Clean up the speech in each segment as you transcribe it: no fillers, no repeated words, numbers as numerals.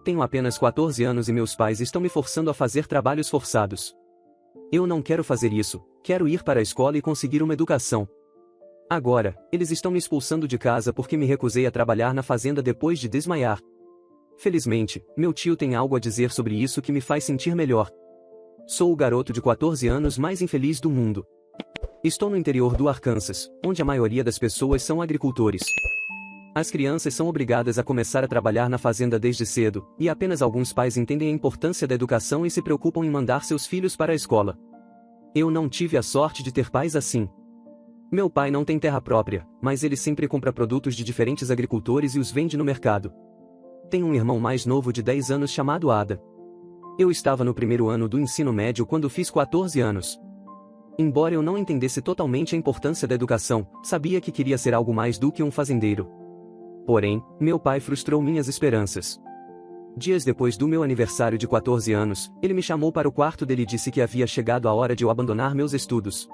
Tenho apenas 14 anos e meus pais estão me forçando a fazer trabalhos forçados. Eu não quero fazer isso, quero ir para a escola e conseguir uma educação. Agora, eles estão me expulsando de casa porque me recusei a trabalhar na fazenda depois de desmaiar. Felizmente, meu tio tem algo a dizer sobre isso que me faz sentir melhor. Sou o garoto de 14 anos mais infeliz do mundo. Estou no interior do Arkansas, onde a maioria das pessoas são agricultores. As crianças são obrigadas a começar a trabalhar na fazenda desde cedo, e apenas alguns pais entendem a importância da educação e se preocupam em mandar seus filhos para a escola. Eu não tive a sorte de ter pais assim. Meu pai não tem terra própria, mas ele sempre compra produtos de diferentes agricultores e os vende no mercado. Tenho um irmão mais novo de 10 anos chamado Ada. Eu estava no primeiro ano do ensino médio quando fiz 14 anos. Embora eu não entendesse totalmente a importância da educação, sabia que queria ser algo mais do que um fazendeiro. Porém, meu pai frustrou minhas esperanças. Dias depois do meu aniversário de 14 anos, ele me chamou para o quarto dele e disse que havia chegado a hora de eu abandonar meus estudos.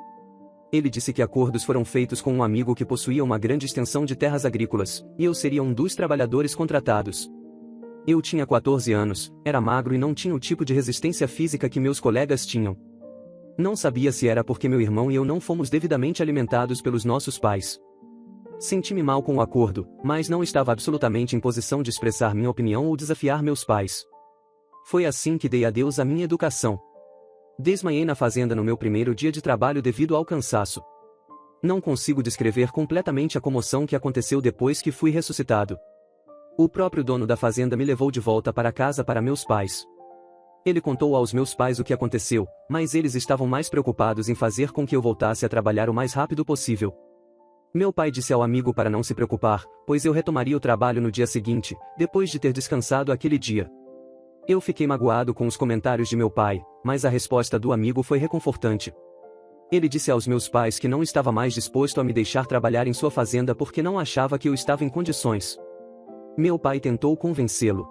Ele disse que acordos foram feitos com um amigo que possuía uma grande extensão de terras agrícolas, e eu seria um dos trabalhadores contratados. Eu tinha 14 anos, era magro e não tinha o tipo de resistência física que meus colegas tinham. Não sabia se era porque meu irmão e eu não fomos devidamente alimentados pelos nossos pais. Senti-me mal com o acordo, mas não estava absolutamente em posição de expressar minha opinião ou desafiar meus pais. Foi assim que dei adeus à minha educação. Desmaiei na fazenda no meu primeiro dia de trabalho devido ao cansaço. Não consigo descrever completamente a comoção que aconteceu depois que fui ressuscitado. O próprio dono da fazenda me levou de volta para casa para meus pais. Ele contou aos meus pais o que aconteceu, mas eles estavam mais preocupados em fazer com que eu voltasse a trabalhar o mais rápido possível. Meu pai disse ao amigo para não se preocupar, pois eu retomaria o trabalho no dia seguinte, depois de ter descansado aquele dia. Eu fiquei magoado com os comentários de meu pai, mas a resposta do amigo foi reconfortante. Ele disse aos meus pais que não estava mais disposto a me deixar trabalhar em sua fazenda porque não achava que eu estava em condições. Meu pai tentou convencê-lo.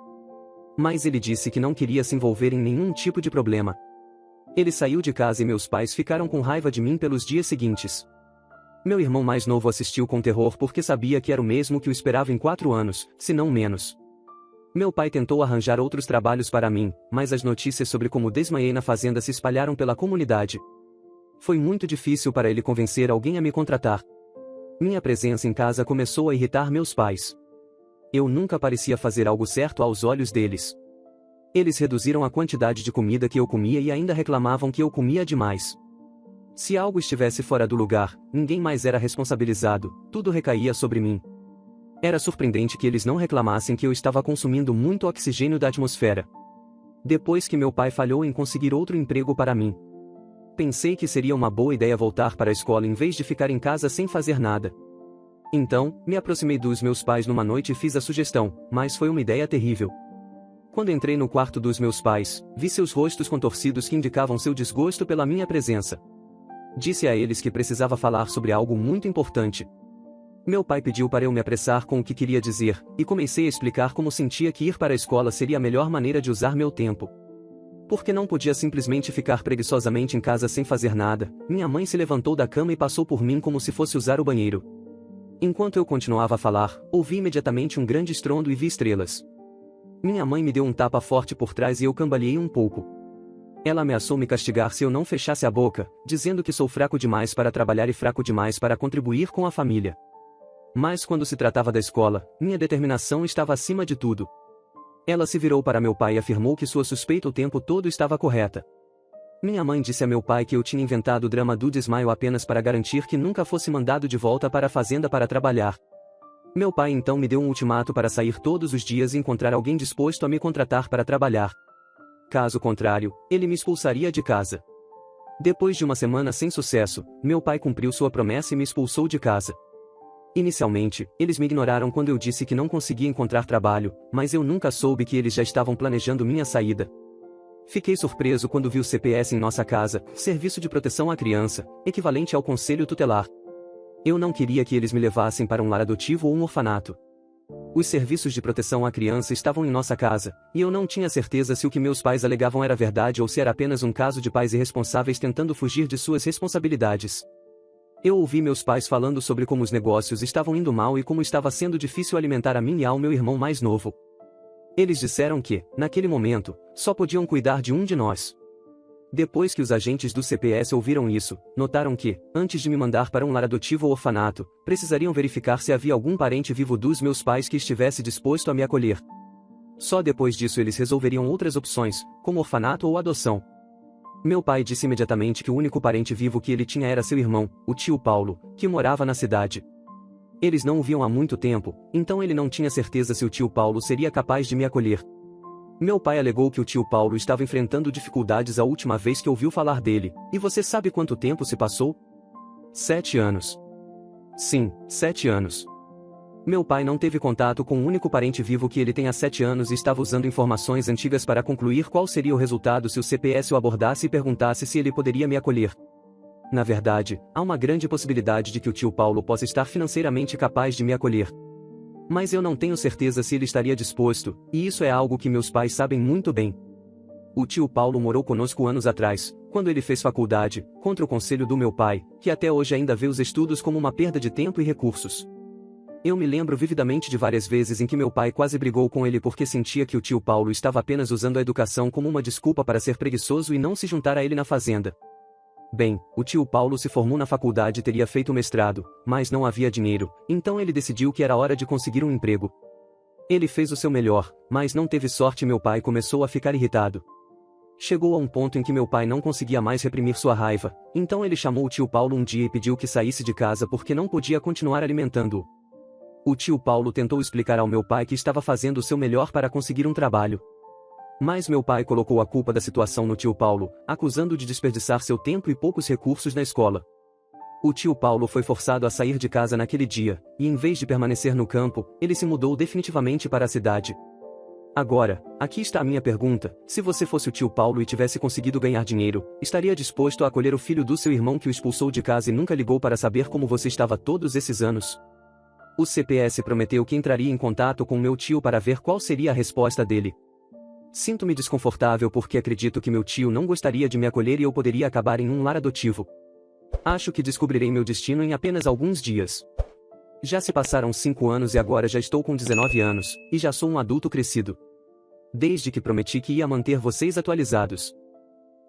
Mas ele disse que não queria se envolver em nenhum tipo de problema. Ele saiu de casa e meus pais ficaram com raiva de mim pelos dias seguintes. Meu irmão mais novo assistiu com terror porque sabia que era o mesmo que o esperava em 4 anos, se não menos. Meu pai tentou arranjar outros trabalhos para mim, mas as notícias sobre como desmaiei na fazenda se espalharam pela comunidade. Foi muito difícil para ele convencer alguém a me contratar. Minha presença em casa começou a irritar meus pais. Eu nunca parecia fazer algo certo aos olhos deles. Eles reduziram a quantidade de comida que eu comia e ainda reclamavam que eu comia demais. Se algo estivesse fora do lugar, ninguém mais era responsabilizado, tudo recaía sobre mim. Era surpreendente que eles não reclamassem que eu estava consumindo muito oxigênio da atmosfera. Depois que meu pai falhou em conseguir outro emprego para mim, pensei que seria uma boa ideia voltar para a escola em vez de ficar em casa sem fazer nada. Então, me aproximei dos meus pais numa noite e fiz a sugestão, mas foi uma ideia terrível. Quando entrei no quarto dos meus pais, vi seus rostos contorcidos que indicavam seu desgosto pela minha presença. Disse a eles que precisava falar sobre algo muito importante. Meu pai pediu para eu me apressar com o que queria dizer, e comecei a explicar como sentia que ir para a escola seria a melhor maneira de usar meu tempo. Porque não podia simplesmente ficar preguiçosamente em casa sem fazer nada, minha mãe se levantou da cama e passou por mim como se fosse usar o banheiro. Enquanto eu continuava a falar, ouvi imediatamente um grande estrondo e vi estrelas. Minha mãe me deu um tapa forte por trás e eu cambaleei um pouco. Ela ameaçou me castigar se eu não fechasse a boca, dizendo que sou fraco demais para trabalhar e fraco demais para contribuir com a família. Mas quando se tratava da escola, minha determinação estava acima de tudo. Ela se virou para meu pai e afirmou que sua suspeita o tempo todo estava correta. Minha mãe disse a meu pai que eu tinha inventado o drama do desmaio apenas para garantir que nunca fosse mandado de volta para a fazenda para trabalhar. Meu pai então me deu um ultimato para sair todos os dias e encontrar alguém disposto a me contratar para trabalhar. Caso contrário, ele me expulsaria de casa. Depois de uma semana sem sucesso, meu pai cumpriu sua promessa e me expulsou de casa. Inicialmente, eles me ignoraram quando eu disse que não conseguia encontrar trabalho, mas eu nunca soube que eles já estavam planejando minha saída. Fiquei surpreso quando vi o CPS em nossa casa, Serviço de Proteção à Criança, equivalente ao Conselho Tutelar. Eu não queria que eles me levassem para um lar adotivo ou um orfanato. Os serviços de proteção à criança estavam em nossa casa, e eu não tinha certeza se o que meus pais alegavam era verdade ou se era apenas um caso de pais irresponsáveis tentando fugir de suas responsabilidades. Eu ouvi meus pais falando sobre como os negócios estavam indo mal e como estava sendo difícil alimentar a mim e ao meu irmão mais novo. Eles disseram que, naquele momento, só podiam cuidar de um de nós. Depois que os agentes do CPS ouviram isso, notaram que, antes de me mandar para um lar adotivo ou orfanato, precisariam verificar se havia algum parente vivo dos meus pais que estivesse disposto a me acolher. Só depois disso eles resolveriam outras opções, como orfanato ou adoção. Meu pai disse imediatamente que o único parente vivo que ele tinha era seu irmão, o tio Paulo, que morava na cidade. Eles não o viam há muito tempo, então ele não tinha certeza se o tio Paulo seria capaz de me acolher. Meu pai alegou que o tio Paulo estava enfrentando dificuldades a última vez que ouviu falar dele, e você sabe quanto tempo se passou? 7 anos. Sim, 7 anos. Meu pai não teve contato com o único parente vivo que ele tem há 7 anos e estava usando informações antigas para concluir qual seria o resultado se o CPS o abordasse e perguntasse se ele poderia me acolher. Na verdade, há uma grande possibilidade de que o tio Paulo possa estar financeiramente capaz de me acolher. Mas eu não tenho certeza se ele estaria disposto, e isso é algo que meus pais sabem muito bem. O tio Paulo morou conosco anos atrás, quando ele fez faculdade, contra o conselho do meu pai, que até hoje ainda vê os estudos como uma perda de tempo e recursos. Eu me lembro vividamente de várias vezes em que meu pai quase brigou com ele porque sentia que o tio Paulo estava apenas usando a educação como uma desculpa para ser preguiçoso e não se juntar a ele na fazenda. Bem, o tio Paulo se formou na faculdade e teria feito mestrado, mas não havia dinheiro, então ele decidiu que era hora de conseguir um emprego. Ele fez o seu melhor, mas não teve sorte e meu pai começou a ficar irritado. Chegou a um ponto em que meu pai não conseguia mais reprimir sua raiva, então ele chamou o tio Paulo um dia e pediu que saísse de casa porque não podia continuar alimentando-o. O tio Paulo tentou explicar ao meu pai que estava fazendo o seu melhor para conseguir um trabalho. Mas meu pai colocou a culpa da situação no tio Paulo, acusando-o de desperdiçar seu tempo e poucos recursos na escola. O tio Paulo foi forçado a sair de casa naquele dia, e em vez de permanecer no campo, ele se mudou definitivamente para a cidade. Agora, aqui está a minha pergunta: se você fosse o tio Paulo e tivesse conseguido ganhar dinheiro, estaria disposto a acolher o filho do seu irmão que o expulsou de casa e nunca ligou para saber como você estava todos esses anos? O CPS prometeu que entraria em contato com meu tio para ver qual seria a resposta dele. Sinto-me desconfortável porque acredito que meu tio não gostaria de me acolher e eu poderia acabar em um lar adotivo. Acho que descobrirei meu destino em apenas alguns dias. Já se passaram 5 anos e agora já estou com 19 anos, e já sou um adulto crescido. Desde que prometi que ia manter vocês atualizados.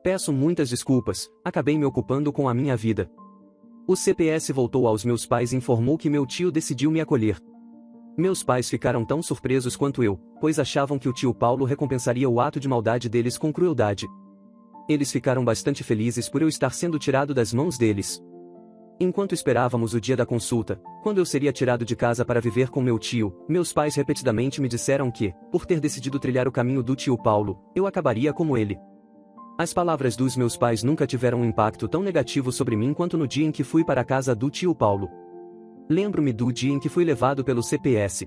Peço muitas desculpas, acabei me ocupando com a minha vida. O CPS voltou aos meus pais e informou que meu tio decidiu me acolher. Meus pais ficaram tão surpresos quanto eu, pois achavam que o tio Paulo recompensaria o ato de maldade deles com crueldade. Eles ficaram bastante felizes por eu estar sendo tirado das mãos deles. Enquanto esperávamos o dia da consulta, quando eu seria tirado de casa para viver com meu tio, meus pais repetidamente me disseram que, por ter decidido trilhar o caminho do tio Paulo, eu acabaria como ele. As palavras dos meus pais nunca tiveram um impacto tão negativo sobre mim quanto no dia em que fui para a casa do tio Paulo. Lembro-me do dia em que fui levado pelo CPS.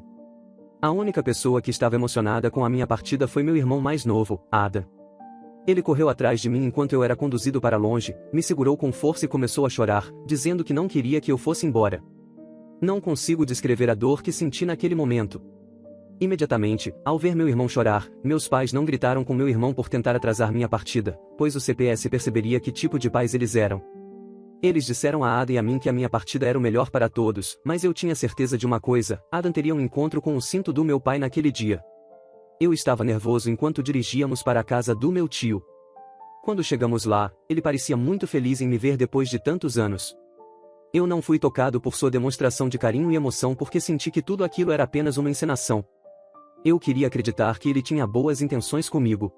A única pessoa que estava emocionada com a minha partida foi meu irmão mais novo, Ada. Ele correu atrás de mim enquanto eu era conduzido para longe, me segurou com força e começou a chorar, dizendo que não queria que eu fosse embora. Não consigo descrever a dor que senti naquele momento. Imediatamente, ao ver meu irmão chorar, meus pais não gritaram com meu irmão por tentar atrasar minha partida, pois o CPS perceberia que tipo de pais eles eram. Eles disseram a Ada e a mim que a minha partida era o melhor para todos, mas eu tinha certeza de uma coisa: Adam teria um encontro com o cinto do meu pai naquele dia. Eu estava nervoso enquanto dirigíamos para a casa do meu tio. Quando chegamos lá, ele parecia muito feliz em me ver depois de tantos anos. Eu não fui tocado por sua demonstração de carinho e emoção porque senti que tudo aquilo era apenas uma encenação. Eu queria acreditar que ele tinha boas intenções comigo.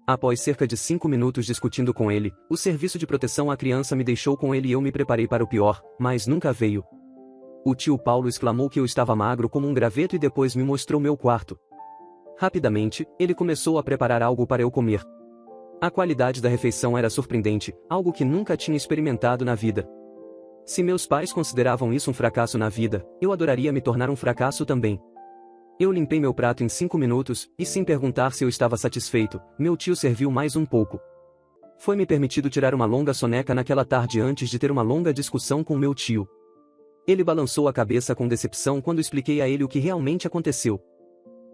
Após cerca de 5 minutos discutindo com ele, o serviço de proteção à criança me deixou com ele e eu me preparei para o pior, mas nunca veio. O tio Paulo exclamou que eu estava magro como um graveto e depois me mostrou meu quarto. Rapidamente, ele começou a preparar algo para eu comer. A qualidade da refeição era surpreendente, algo que nunca tinha experimentado na vida. Se meus pais consideravam isso um fracasso na vida, eu adoraria me tornar um fracasso também. Eu limpei meu prato em 5 minutos, e sem perguntar se eu estava satisfeito, meu tio serviu mais um pouco. Foi-me permitido tirar uma longa soneca naquela tarde antes de ter uma longa discussão com meu tio. Ele balançou a cabeça com decepção quando expliquei a ele o que realmente aconteceu.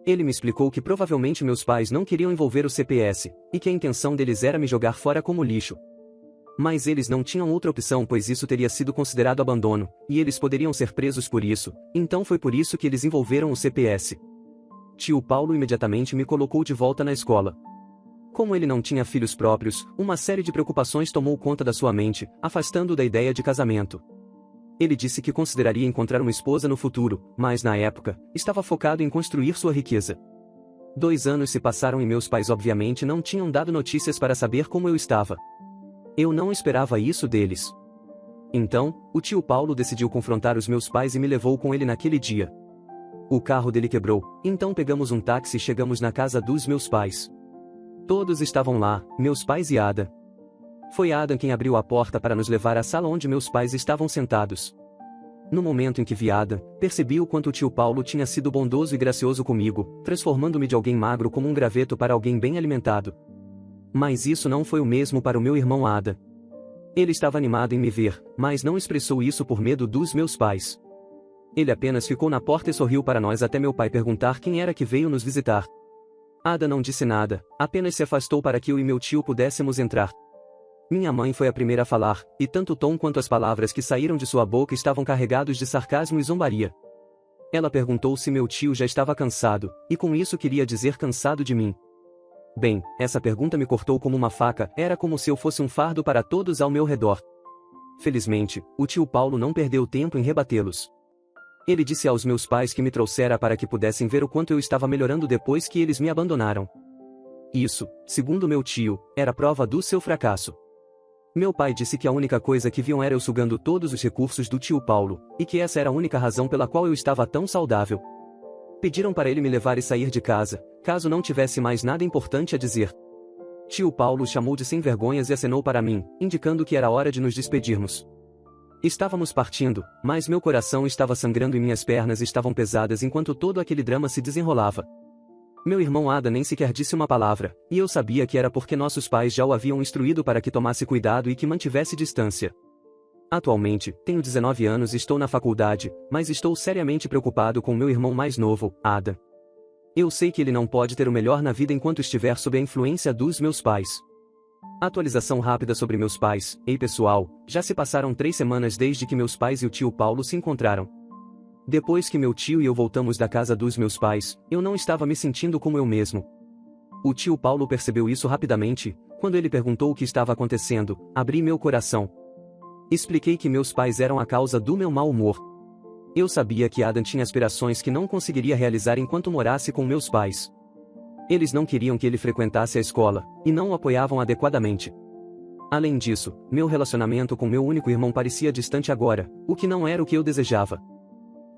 Ele me explicou que provavelmente meus pais não queriam envolver o CPS, e que a intenção deles era me jogar fora como lixo. Mas eles não tinham outra opção pois isso teria sido considerado abandono, e eles poderiam ser presos por isso, então foi por isso que eles envolveram o CPS. tio Paulo imediatamente me colocou de volta na escola. Como ele não tinha filhos próprios, uma série de preocupações tomou conta da sua mente, afastando-o da ideia de casamento. Ele disse que consideraria encontrar uma esposa no futuro, mas na época, estava focado em construir sua riqueza. 2 anos se passaram e meus pais obviamente não tinham dado notícias para saber como eu estava. Eu não esperava isso deles. Então, o tio Paulo decidiu confrontar os meus pais e me levou com ele naquele dia. O carro dele quebrou, então pegamos um táxi e chegamos na casa dos meus pais. Todos estavam lá, meus pais e Ada. Foi Adam quem abriu a porta para nos levar à sala onde meus pais estavam sentados. No momento em que vi Ada, percebi o quanto o tio Paulo tinha sido bondoso e gracioso comigo, transformando-me de alguém magro como um graveto para alguém bem alimentado. Mas isso não foi o mesmo para o meu irmão Ada. Ele estava animado em me ver, mas não expressou isso por medo dos meus pais. Ele apenas ficou na porta e sorriu para nós até meu pai perguntar quem era que veio nos visitar. Ada não disse nada, apenas se afastou para que eu e meu tio pudéssemos entrar. Minha mãe foi a primeira a falar, e tanto o tom quanto as palavras que saíram de sua boca estavam carregados de sarcasmo e zombaria. Ela perguntou se meu tio já estava cansado, e com isso queria dizer cansado de mim. Bem, essa pergunta me cortou como uma faca, era como se eu fosse um fardo para todos ao meu redor. Felizmente, o tio Paulo não perdeu tempo em rebatê-los. Ele disse aos meus pais que me trouxera para que pudessem ver o quanto eu estava melhorando depois que eles me abandonaram. Isso, segundo meu tio, era prova do seu fracasso. Meu pai disse que a única coisa que viam era eu sugando todos os recursos do tio Paulo, e que essa era a única razão pela qual eu estava tão saudável. Pediram para ele me levar e sair de casa, caso não tivesse mais nada importante a dizer. Tio Paulo chamou de sem vergonhas e acenou para mim, indicando que era hora de nos despedirmos. Estávamos partindo, mas meu coração estava sangrando e minhas pernas estavam pesadas enquanto todo aquele drama se desenrolava. Meu irmão Ada nem sequer disse uma palavra, e eu sabia que era porque nossos pais já o haviam instruído para que tomasse cuidado e que mantivesse distância. Atualmente, tenho 19 anos e estou na faculdade, mas estou seriamente preocupado com meu irmão mais novo, Ada. Eu sei que ele não pode ter o melhor na vida enquanto estiver sob a influência dos meus pais. Atualização rápida sobre meus pais. Ei pessoal, já se passaram 3 semanas desde que meus pais e o tio Paulo se encontraram. Depois que meu tio e eu voltamos da casa dos meus pais, eu não estava me sentindo como eu mesmo. O tio Paulo percebeu isso rapidamente, quando ele perguntou o que estava acontecendo, abri meu coração. Expliquei que meus pais eram a causa do meu mau humor. Eu sabia que Adam tinha aspirações que não conseguiria realizar enquanto morasse com meus pais. Eles não queriam que ele frequentasse a escola, e não o apoiavam adequadamente. Além disso, meu relacionamento com meu único irmão parecia distante agora, o que não era o que eu desejava.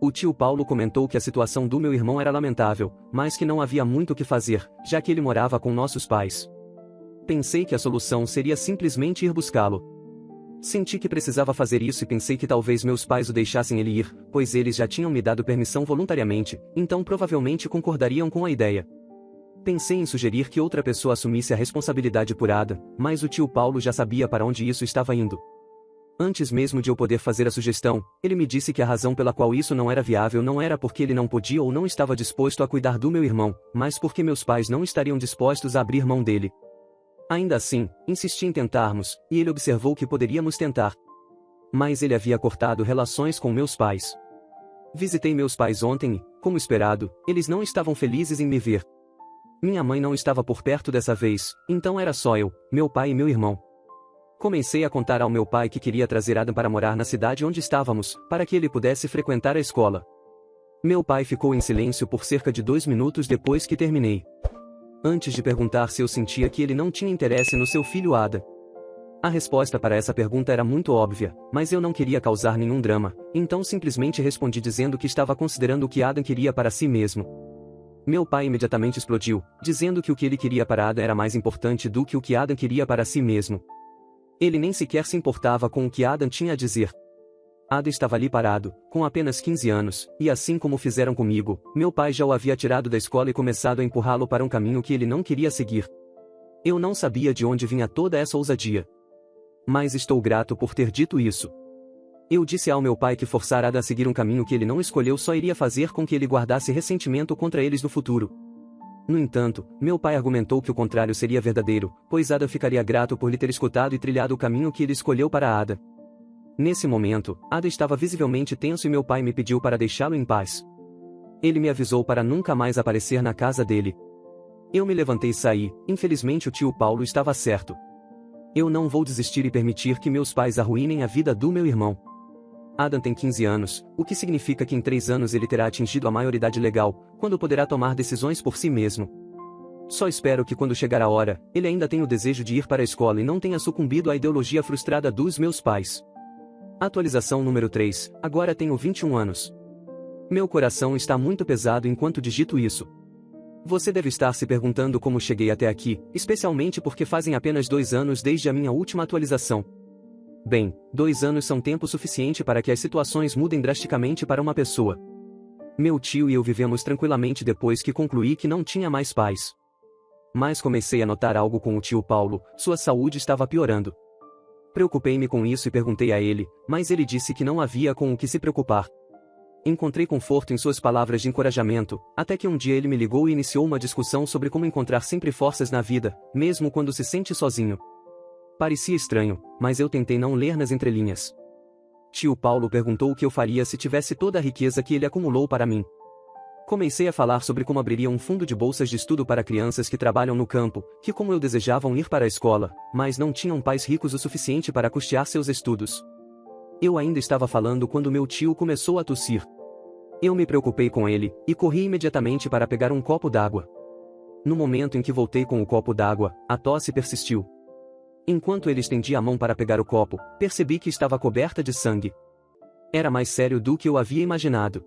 O tio Paulo comentou que a situação do meu irmão era lamentável, mas que não havia muito o que fazer, já que ele morava com nossos pais. Pensei que a solução seria simplesmente ir buscá-lo. Senti que precisava fazer isso e pensei que talvez meus pais o deixassem ele ir, pois eles já tinham me dado permissão voluntariamente, então provavelmente concordariam com a ideia. Pensei em sugerir que outra pessoa assumisse a responsabilidade por Ada, mas o tio Paulo já sabia para onde isso estava indo. Antes mesmo de eu poder fazer a sugestão, ele me disse que a razão pela qual isso não era viável não era porque ele não podia ou não estava disposto a cuidar do meu irmão, mas porque meus pais não estariam dispostos a abrir mão dele. Ainda assim, insisti em tentarmos, e ele observou que poderíamos tentar. Mas ele havia cortado relações com meus pais. Visitei meus pais ontem e, como esperado, eles não estavam felizes em me ver. Minha mãe não estava por perto dessa vez, então era só eu, meu pai e meu irmão. Comecei a contar ao meu pai que queria trazer Adam para morar na cidade onde estávamos, para que ele pudesse frequentar a escola. Meu pai ficou em silêncio por cerca de 2 minutos depois que terminei. Antes de perguntar se eu sentia que ele não tinha interesse no seu filho Ada. A resposta para essa pergunta era muito óbvia, mas eu não queria causar nenhum drama, então simplesmente respondi dizendo que estava considerando o que Adam queria para si mesmo. Meu pai imediatamente explodiu, dizendo que o que ele queria para Ada era mais importante do que o que Adam queria para si mesmo. Ele nem sequer se importava com o que Adam tinha a dizer. Ada estava ali parado, com apenas 15 anos, e assim como fizeram comigo, meu pai já o havia tirado da escola e começado a empurrá-lo para um caminho que ele não queria seguir. Eu não sabia de onde vinha toda essa ousadia. Mas estou grato por ter dito isso. Eu disse ao meu pai que forçar Ada a seguir um caminho que ele não escolheu só iria fazer com que ele guardasse ressentimento contra eles no futuro. No entanto, meu pai argumentou que o contrário seria verdadeiro, pois Ada ficaria grato por lhe ter escutado e trilhado o caminho que ele escolheu para Ada. Nesse momento, Ada estava visivelmente tenso e meu pai me pediu para deixá-lo em paz. Ele me avisou para nunca mais aparecer na casa dele. Eu me levantei e saí. Infelizmente o tio Paulo estava certo. Eu não vou desistir e permitir que meus pais arruinem a vida do meu irmão. Adam tem 15 anos, o que significa que em 3 anos ele terá atingido a maioridade legal, quando poderá tomar decisões por si mesmo. Só espero que quando chegar a hora, ele ainda tenha o desejo de ir para a escola e não tenha sucumbido à ideologia frustrada dos meus pais. Atualização número 3, agora tenho 21 anos. Meu coração está muito pesado enquanto digito isso. Você deve estar se perguntando como cheguei até aqui, especialmente porque fazem apenas 2 anos desde a minha última atualização. Bem, 2 anos são tempo suficiente para que as situações mudem drasticamente para uma pessoa. Meu tio e eu vivemos tranquilamente depois que concluí que não tinha mais pais. Mas comecei a notar algo com o tio Paulo, sua saúde estava piorando. Preocupei-me com isso e perguntei a ele, mas ele disse que não havia com o que se preocupar. Encontrei conforto em suas palavras de encorajamento, até que um dia ele me ligou e iniciou uma discussão sobre como encontrar sempre forças na vida, mesmo quando se sente sozinho. Parecia estranho, mas eu tentei não ler nas entrelinhas. Tio Paulo perguntou o que eu faria se tivesse toda a riqueza que ele acumulou para mim. Comecei a falar sobre como abriria um fundo de bolsas de estudo para crianças que trabalham no campo, que como eu desejavam ir para a escola, mas não tinham pais ricos o suficiente para custear seus estudos. Eu ainda estava falando quando meu tio começou a tossir. Eu me preocupei com ele, e corri imediatamente para pegar um copo d'água. No momento em que voltei com o copo d'água, a tosse persistiu. Enquanto ele estendia a mão para pegar o copo, percebi que estava coberta de sangue. Era mais sério do que eu havia imaginado.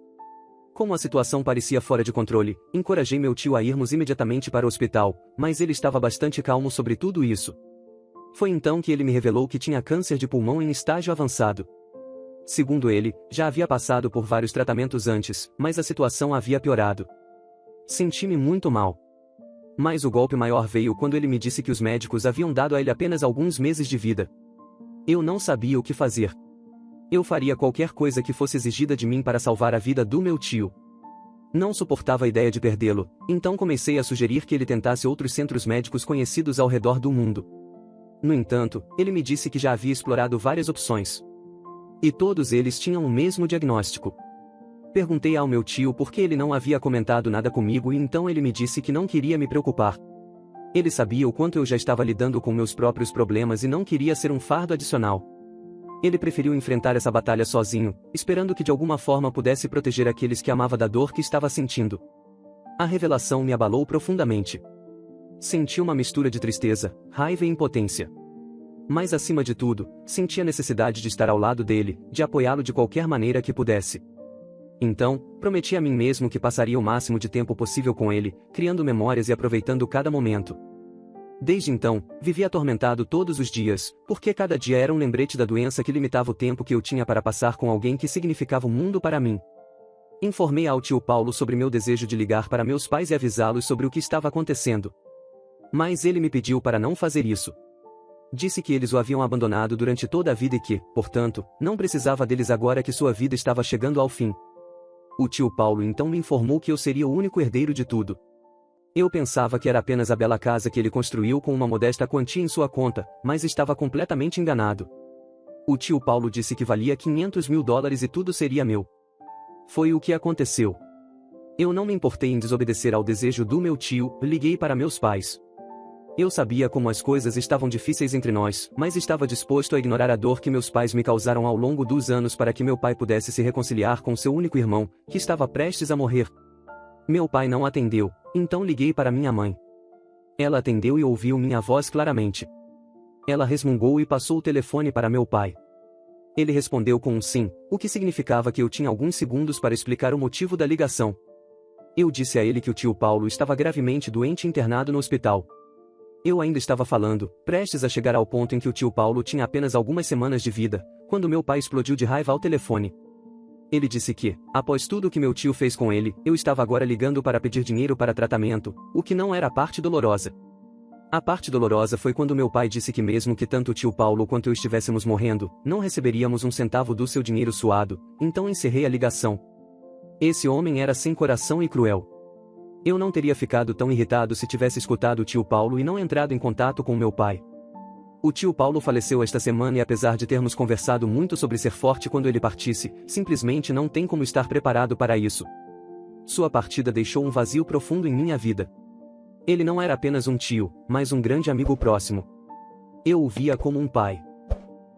Como a situação parecia fora de controle, encorajei meu tio a irmos imediatamente para o hospital, mas ele estava bastante calmo sobre tudo isso. Foi então que ele me revelou que tinha câncer de pulmão em estágio avançado. Segundo ele, já havia passado por vários tratamentos antes, mas a situação havia piorado. Senti-me muito mal. Mas o golpe maior veio quando ele me disse que os médicos haviam dado a ele apenas alguns meses de vida. Eu não sabia o que fazer. Eu faria qualquer coisa que fosse exigida de mim para salvar a vida do meu tio. Não suportava a ideia de perdê-lo, então comecei a sugerir que ele tentasse outros centros médicos conhecidos ao redor do mundo. No entanto, ele me disse que já havia explorado várias opções. E todos eles tinham o mesmo diagnóstico. Perguntei ao meu tio por que ele não havia comentado nada comigo e então ele me disse que não queria me preocupar. Ele sabia o quanto eu já estava lidando com meus próprios problemas e não queria ser um fardo adicional. Ele preferiu enfrentar essa batalha sozinho, esperando que de alguma forma pudesse proteger aqueles que amava da dor que estava sentindo. A revelação me abalou profundamente. Senti uma mistura de tristeza, raiva e impotência. Mas acima de tudo, senti a necessidade de estar ao lado dele, de apoiá-lo de qualquer maneira que pudesse. Então, prometi a mim mesmo que passaria o máximo de tempo possível com ele, criando memórias e aproveitando cada momento. Desde então, vivi atormentado todos os dias, porque cada dia era um lembrete da doença que limitava o tempo que eu tinha para passar com alguém que significava o mundo para mim. Informei ao tio Paulo sobre meu desejo de ligar para meus pais e avisá-los sobre o que estava acontecendo. Mas ele me pediu para não fazer isso. Disse que eles o haviam abandonado durante toda a vida e que, portanto, não precisava deles agora que sua vida estava chegando ao fim. O tio Paulo então me informou que eu seria o único herdeiro de tudo. Eu pensava que era apenas a bela casa que ele construiu com uma modesta quantia em sua conta, mas estava completamente enganado. O tio Paulo disse que valia $500.000 e tudo seria meu. Foi o que aconteceu. Eu não me importei em desobedecer ao desejo do meu tio, liguei para meus pais. Eu sabia como as coisas estavam difíceis entre nós, mas estava disposto a ignorar a dor que meus pais me causaram ao longo dos anos para que meu pai pudesse se reconciliar com seu único irmão, que estava prestes a morrer. Meu pai não atendeu, então liguei para minha mãe. Ela atendeu e ouviu minha voz claramente. Ela resmungou e passou o telefone para meu pai. Ele respondeu com um sim, o que significava que eu tinha alguns segundos para explicar o motivo da ligação. Eu disse a ele que o tio Paulo estava gravemente doente e internado no hospital. Eu ainda estava falando, prestes a chegar ao ponto em que o tio Paulo tinha apenas algumas semanas de vida, quando meu pai explodiu de raiva ao telefone. Ele disse que, após tudo o que meu tio fez com ele, eu estava agora ligando para pedir dinheiro para tratamento, o que não era a parte dolorosa. A parte dolorosa foi quando meu pai disse que mesmo que tanto o tio Paulo quanto eu estivéssemos morrendo, não receberíamos um centavo do seu dinheiro suado, então encerrei a ligação. Esse homem era sem coração e cruel. Eu não teria ficado tão irritado se tivesse escutado o tio Paulo e não entrado em contato com meu pai. O tio Paulo faleceu esta semana e apesar de termos conversado muito sobre ser forte quando ele partisse, simplesmente não tem como estar preparado para isso. Sua partida deixou um vazio profundo em minha vida. Ele não era apenas um tio, mas um grande amigo próximo. Eu o via como um pai.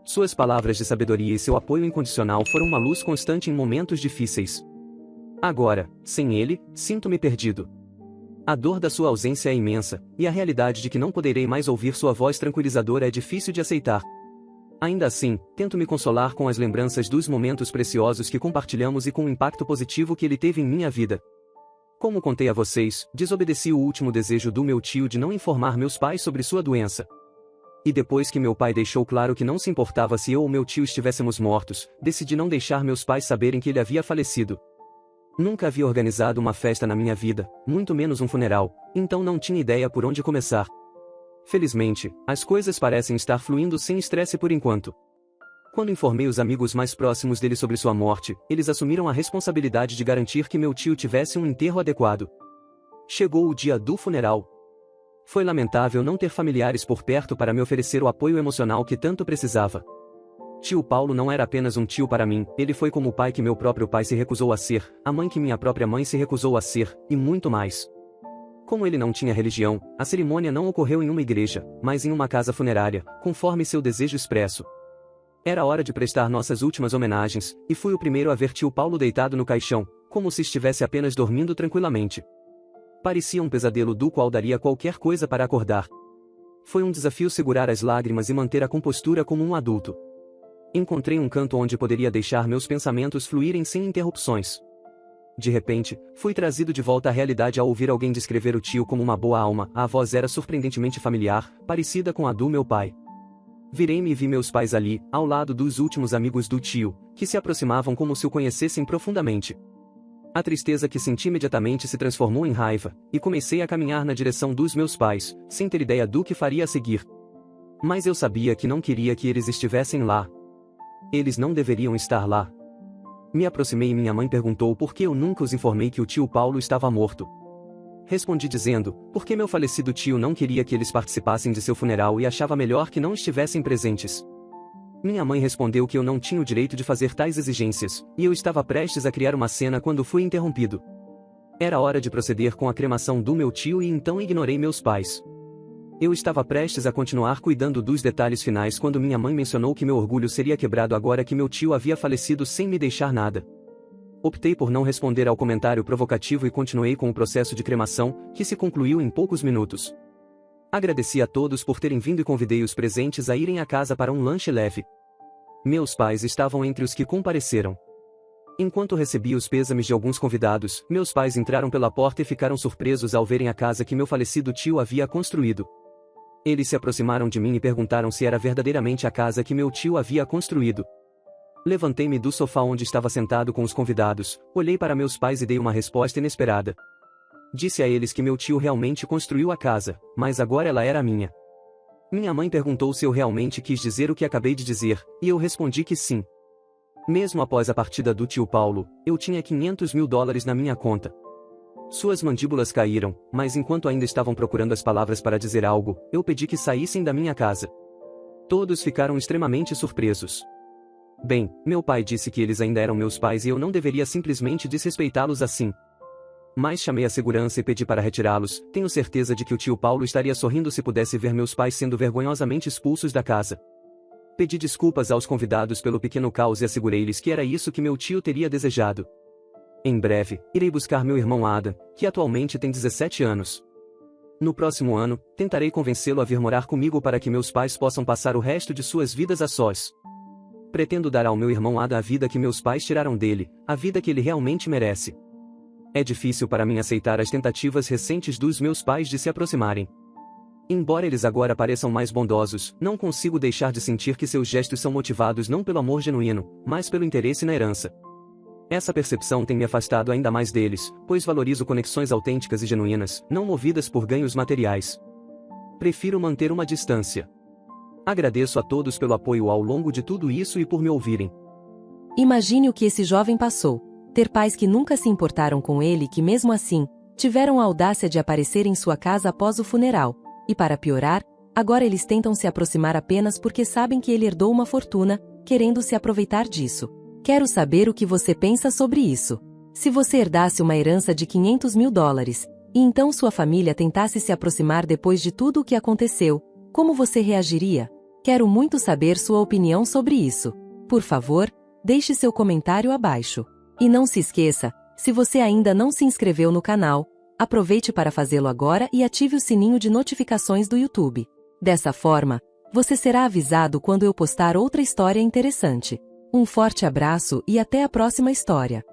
Suas palavras de sabedoria e seu apoio incondicional foram uma luz constante em momentos difíceis. Agora, sem ele, sinto-me perdido. A dor da sua ausência é imensa, e a realidade de que não poderei mais ouvir sua voz tranquilizadora é difícil de aceitar. Ainda assim, tento me consolar com as lembranças dos momentos preciosos que compartilhamos e com o impacto positivo que ele teve em minha vida. Como contei a vocês, desobedeci o último desejo do meu tio de não informar meus pais sobre sua doença. E depois que meu pai deixou claro que não se importava se eu ou meu tio estivéssemos mortos, decidi não deixar meus pais saberem que ele havia falecido. Nunca havia organizado uma festa na minha vida, muito menos um funeral, então não tinha ideia por onde começar. Felizmente, as coisas parecem estar fluindo sem estresse por enquanto. Quando informei os amigos mais próximos dele sobre sua morte, eles assumiram a responsabilidade de garantir que meu tio tivesse um enterro adequado. Chegou o dia do funeral. Foi lamentável não ter familiares por perto para me oferecer o apoio emocional que tanto precisava. Tio Paulo não era apenas um tio para mim, ele foi como o pai que meu próprio pai se recusou a ser, a mãe que minha própria mãe se recusou a ser, e muito mais. Como ele não tinha religião, a cerimônia não ocorreu em uma igreja, mas em uma casa funerária, conforme seu desejo expresso. Era hora de prestar nossas últimas homenagens, e fui o primeiro a ver tio Paulo deitado no caixão, como se estivesse apenas dormindo tranquilamente. Parecia um pesadelo do qual daria qualquer coisa para acordar. Foi um desafio segurar as lágrimas e manter a compostura como um adulto. Encontrei um canto onde poderia deixar meus pensamentos fluírem sem interrupções. De repente, fui trazido de volta à realidade ao ouvir alguém descrever o tio como uma boa alma. A voz era surpreendentemente familiar, parecida com a do meu pai. Virei-me e vi meus pais ali, ao lado dos últimos amigos do tio, que se aproximavam como se o conhecessem profundamente. A tristeza que senti imediatamente se transformou em raiva, e comecei a caminhar na direção dos meus pais, sem ter ideia do que faria a seguir. Mas eu sabia que não queria que eles estivessem lá. Eles não deveriam estar lá. Me aproximei e minha mãe perguntou por que eu nunca os informei que o tio Paulo estava morto. Respondi dizendo, porque meu falecido tio não queria que eles participassem de seu funeral e achava melhor que não estivessem presentes. Minha mãe respondeu que eu não tinha o direito de fazer tais exigências, e eu estava prestes a criar uma cena quando fui interrompido. Era hora de proceder com a cremação do meu tio e então ignorei meus pais. Eu estava prestes a continuar cuidando dos detalhes finais quando minha mãe mencionou que meu orgulho seria quebrado agora que meu tio havia falecido sem me deixar nada. Optei por não responder ao comentário provocativo e continuei com o processo de cremação, que se concluiu em poucos minutos. Agradeci a todos por terem vindo e convidei os presentes a irem à casa para um lanche leve. Meus pais estavam entre os que compareceram. Enquanto recebia os pêsames de alguns convidados, meus pais entraram pela porta e ficaram surpresos ao verem a casa que meu falecido tio havia construído. Eles se aproximaram de mim e perguntaram se era verdadeiramente a casa que meu tio havia construído. Levantei-me do sofá onde estava sentado com os convidados, olhei para meus pais e dei uma resposta inesperada. Disse a eles que meu tio realmente construiu a casa, mas agora ela era minha. Minha mãe perguntou se eu realmente quis dizer o que acabei de dizer, e eu respondi que sim. Mesmo após a partida do tio Paulo, eu tinha $500 mil na minha conta. Suas mandíbulas caíram, mas enquanto ainda estavam procurando as palavras para dizer algo, eu pedi que saíssem da minha casa. Todos ficaram extremamente surpresos. Bem, meu pai disse que eles ainda eram meus pais e eu não deveria simplesmente desrespeitá-los assim. Mas chamei a segurança e pedi para retirá-los. Tenho certeza de que o tio Paulo estaria sorrindo se pudesse ver meus pais sendo vergonhosamente expulsos da casa. Pedi desculpas aos convidados pelo pequeno caos e assegurei-lhes que era isso que meu tio teria desejado. Em breve, irei buscar meu irmão Adam, que atualmente tem 17 anos. No próximo ano, tentarei convencê-lo a vir morar comigo para que meus pais possam passar o resto de suas vidas a sós. Pretendo dar ao meu irmão Adam a vida que meus pais tiraram dele, a vida que ele realmente merece. É difícil para mim aceitar as tentativas recentes dos meus pais de se aproximarem. Embora eles agora pareçam mais bondosos, não consigo deixar de sentir que seus gestos são motivados não pelo amor genuíno, mas pelo interesse na herança. Essa percepção tem me afastado ainda mais deles, pois valorizo conexões autênticas e genuínas, não movidas por ganhos materiais. Prefiro manter uma distância. Agradeço a todos pelo apoio ao longo de tudo isso e por me ouvirem. Imagine o que esse jovem passou. Ter pais que nunca se importaram com ele e que mesmo assim, tiveram a audácia de aparecer em sua casa após o funeral. E para piorar, agora eles tentam se aproximar apenas porque sabem que ele herdou uma fortuna, querendo se aproveitar disso. Quero saber o que você pensa sobre isso. Se você herdasse uma herança de $500 mil, e então sua família tentasse se aproximar depois de tudo o que aconteceu, como você reagiria? Quero muito saber sua opinião sobre isso. Por favor, deixe seu comentário abaixo. E não se esqueça, se você ainda não se inscreveu no canal, aproveite para fazê-lo agora e ative o sininho de notificações do YouTube. Dessa forma, você será avisado quando eu postar outra história interessante. Um forte abraço e até a próxima história.